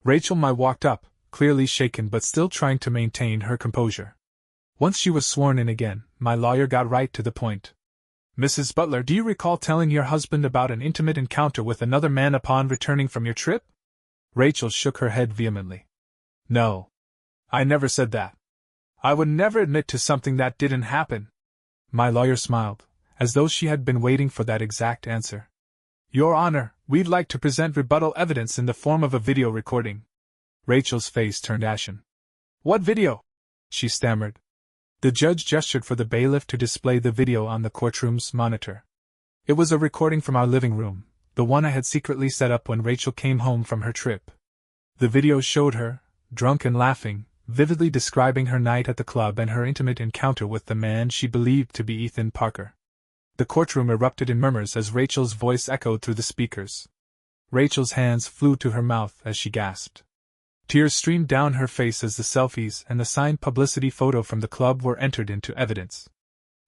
Rachel walked up, clearly shaken but still trying to maintain her composure. Once she was sworn in again, my lawyer got right to the point. Mrs. Butler, do you recall telling your husband about an intimate encounter with another man upon returning from your trip? Rachel shook her head vehemently. No. I never said that. I would never admit to something that didn't happen. My lawyer smiled, as though she had been waiting for that exact answer. Your Honor, we'd like to present rebuttal evidence in the form of a video recording. Rachel's face turned ashen. What video? She stammered. The judge gestured for the bailiff to display the video on the courtroom's monitor. It was a recording from our living room, the one I had secretly set up when Rachel came home from her trip. The video showed her, drunk and laughing, vividly describing her night at the club and her intimate encounter with the man she believed to be Ethan Parker. The courtroom erupted in murmurs as Rachel's voice echoed through the speakers. Rachel's hands flew to her mouth as she gasped. Tears streamed down her face as the selfies and the signed publicity photo from the club were entered into evidence.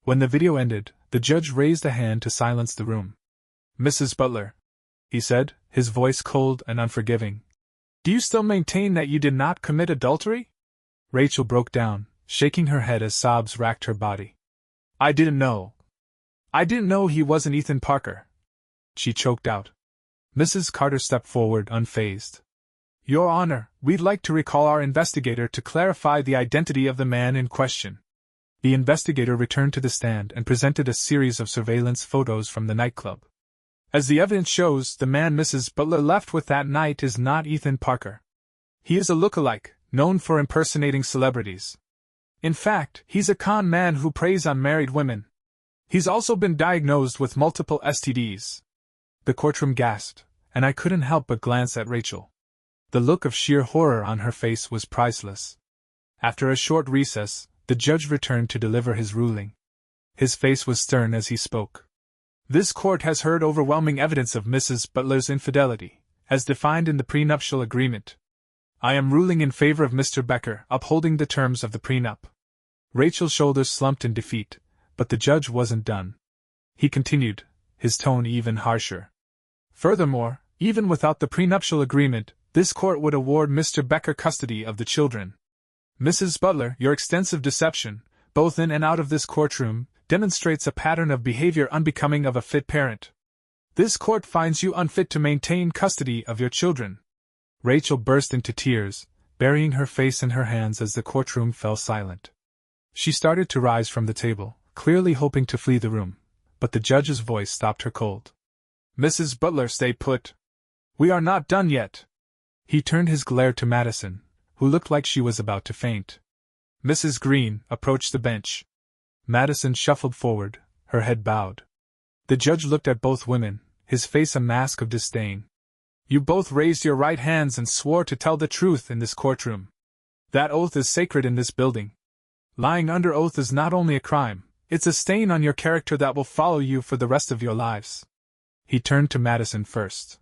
When the video ended, the judge raised a hand to silence the room. Mrs. Butler, he said, his voice cold and unforgiving. Do you still maintain that you did not commit adultery? Rachel broke down, shaking her head as sobs racked her body. I didn't know he wasn't Ethan Parker, she choked out. Mrs. Carter stepped forward unfazed. Your Honor, we'd like to recall our investigator to clarify the identity of the man in question. The investigator returned to the stand and presented a series of surveillance photos from the nightclub. As the evidence shows, the man Mrs. Butler left with that night is not Ethan Parker. He is a look-alike, known for impersonating celebrities. In fact, he's a con man who preys on married women. He's also been diagnosed with multiple STDs. The courtroom gasped, and I couldn't help but glance at Rachel. The look of sheer horror on her face was priceless. After a short recess, the judge returned to deliver his ruling. His face was stern as he spoke. This court has heard overwhelming evidence of Mrs. Butler's infidelity, as defined in the prenuptial agreement. I am ruling in favor of Mr. Becker, upholding the terms of the prenup. Rachel's shoulders slumped in defeat, but the judge wasn't done. He continued, his tone even harsher. Furthermore, even without the prenuptial agreement, this court would award Mr. Becker custody of the children. Mrs. Butler, your extensive deception, both in and out of this courtroom, demonstrates a pattern of behavior unbecoming of a fit parent. This court finds you unfit to maintain custody of your children. Rachel burst into tears, burying her face in her hands as the courtroom fell silent. She started to rise from the table, clearly hoping to flee the room, but the judge's voice stopped her cold. Mrs. Butler, stay put. We are not done yet. He turned his glare to Madison, who looked like she was about to faint. Mrs. Green approached the bench. Madison shuffled forward, her head bowed. The judge looked at both women, his face a mask of disdain. You both raised your right hands and swore to tell the truth in this courtroom. That oath is sacred in this building. Lying under oath is not only a crime, it's a stain on your character that will follow you for the rest of your lives. He turned to Madison first.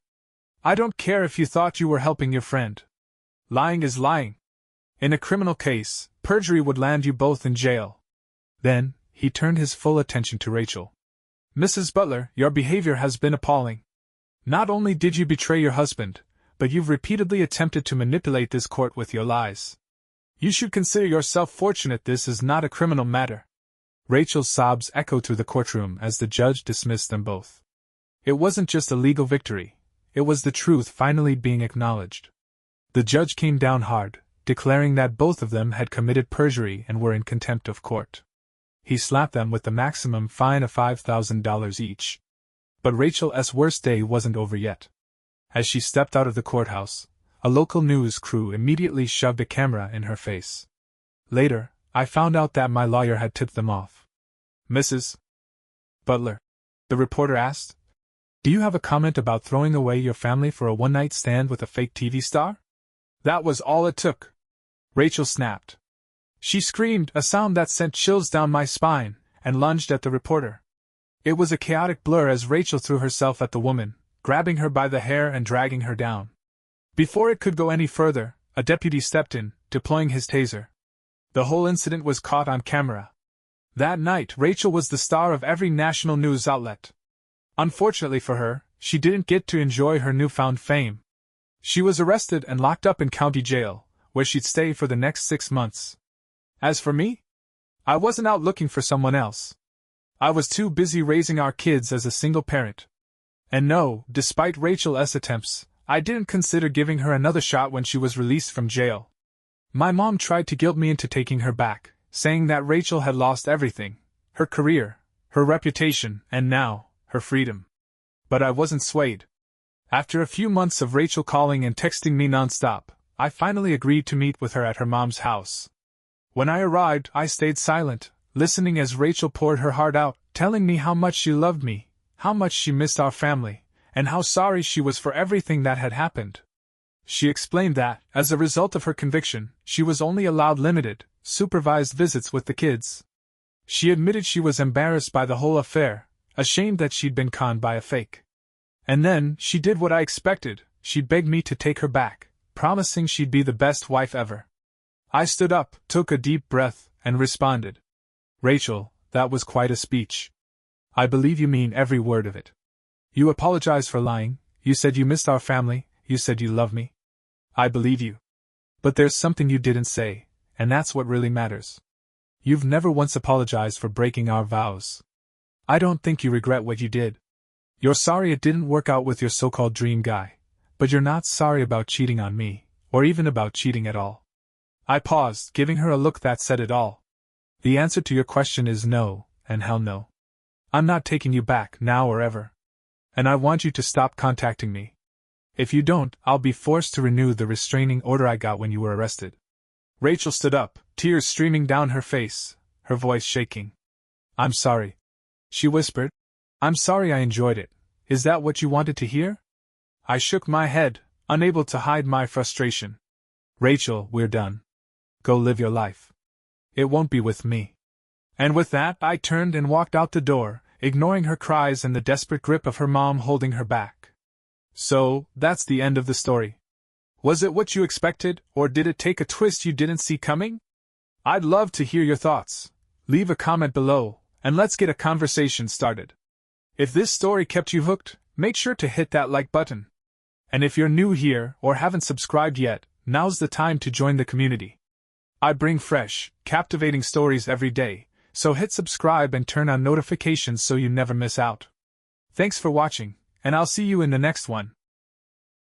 I don't care if you thought you were helping your friend. Lying is lying. In a criminal case, perjury would land you both in jail. Then, he turned his full attention to Rachel. "Mrs. Butler, your behavior has been appalling. Not only did you betray your husband, but you've repeatedly attempted to manipulate this court with your lies. You should consider yourself fortunate this is not a criminal matter." Rachel's sobs echoed through the courtroom as the judge dismissed them both. It wasn't just a legal victory, it was the truth finally being acknowledged. The judge came down hard, declaring that both of them had committed perjury and were in contempt of court. He slapped them with the maximum fine of $5,000 each. But Rachel's worst day wasn't over yet. As she stepped out of the courthouse, a local news crew immediately shoved a camera in her face. Later, I found out that my lawyer had tipped them off. "Mrs. Butler," the reporter asked, "do you have a comment about throwing away your family for a one-night stand with a fake TV star?" That was all it took. Rachel snapped. She screamed, a sound that sent chills down my spine, and lunged at the reporter. It was a chaotic blur as Rachel threw herself at the woman, grabbing her by the hair and dragging her down. Before it could go any further, a deputy stepped in, deploying his taser. The whole incident was caught on camera. That night, Rachel was the star of every national news outlet. Unfortunately for her, she didn't get to enjoy her newfound fame. She was arrested and locked up in county jail, where she'd stay for the next 6 months. As for me, I wasn't out looking for someone else. I was too busy raising our kids as a single parent. And no, despite Rachel's attempts, I didn't consider giving her another shot when she was released from jail. My mom tried to guilt me into taking her back, saying that Rachel had lost everything, her career, her reputation, and now, her freedom. But I wasn't swayed. After a few months of Rachel calling and texting me nonstop, I finally agreed to meet with her at her mom's house. When I arrived, I stayed silent, listening as Rachel poured her heart out, telling me how much she loved me, how much she missed our family, and how sorry she was for everything that had happened. She explained that, as a result of her conviction, she was only allowed limited, supervised visits with the kids. She admitted she was embarrassed by the whole affair, ashamed that she'd been conned by a fake. And then, she did what I expected, she begged me to take her back, promising she'd be the best wife ever. I stood up, took a deep breath, and responded. "Rachel, that was quite a speech. I believe you mean every word of it. You apologized for lying, you said you missed our family, you said you love me. I believe you. But there's something you didn't say, and that's what really matters. You've never once apologized for breaking our vows. I don't think you regret what you did. You're sorry it didn't work out with your so-called dream guy, but you're not sorry about cheating on me, or even about cheating at all." I paused, giving her a look that said it all. "The answer to your question is no, and hell no. I'm not taking you back, now or ever. And I want you to stop contacting me. If you don't, I'll be forced to renew the restraining order I got when you were arrested." Rachel stood up, tears streaming down her face, her voice shaking. "I'm sorry," she whispered. "I'm sorry I enjoyed it. Is that what you wanted to hear?" I shook my head, unable to hide my frustration. "Rachel, we're done. Go live your life. It won't be with me." And with that, I turned and walked out the door, ignoring her cries and the desperate grip of her mom holding her back. So, that's the end of the story. Was it what you expected, or did it take a twist you didn't see coming? I'd love to hear your thoughts. Leave a comment below, and let's get a conversation started. If this story kept you hooked, make sure to hit that like button. And if you're new here or haven't subscribed yet, now's the time to join the community. I bring fresh, captivating stories every day, so hit subscribe and turn on notifications so you never miss out. Thanks for watching, and I'll see you in the next one.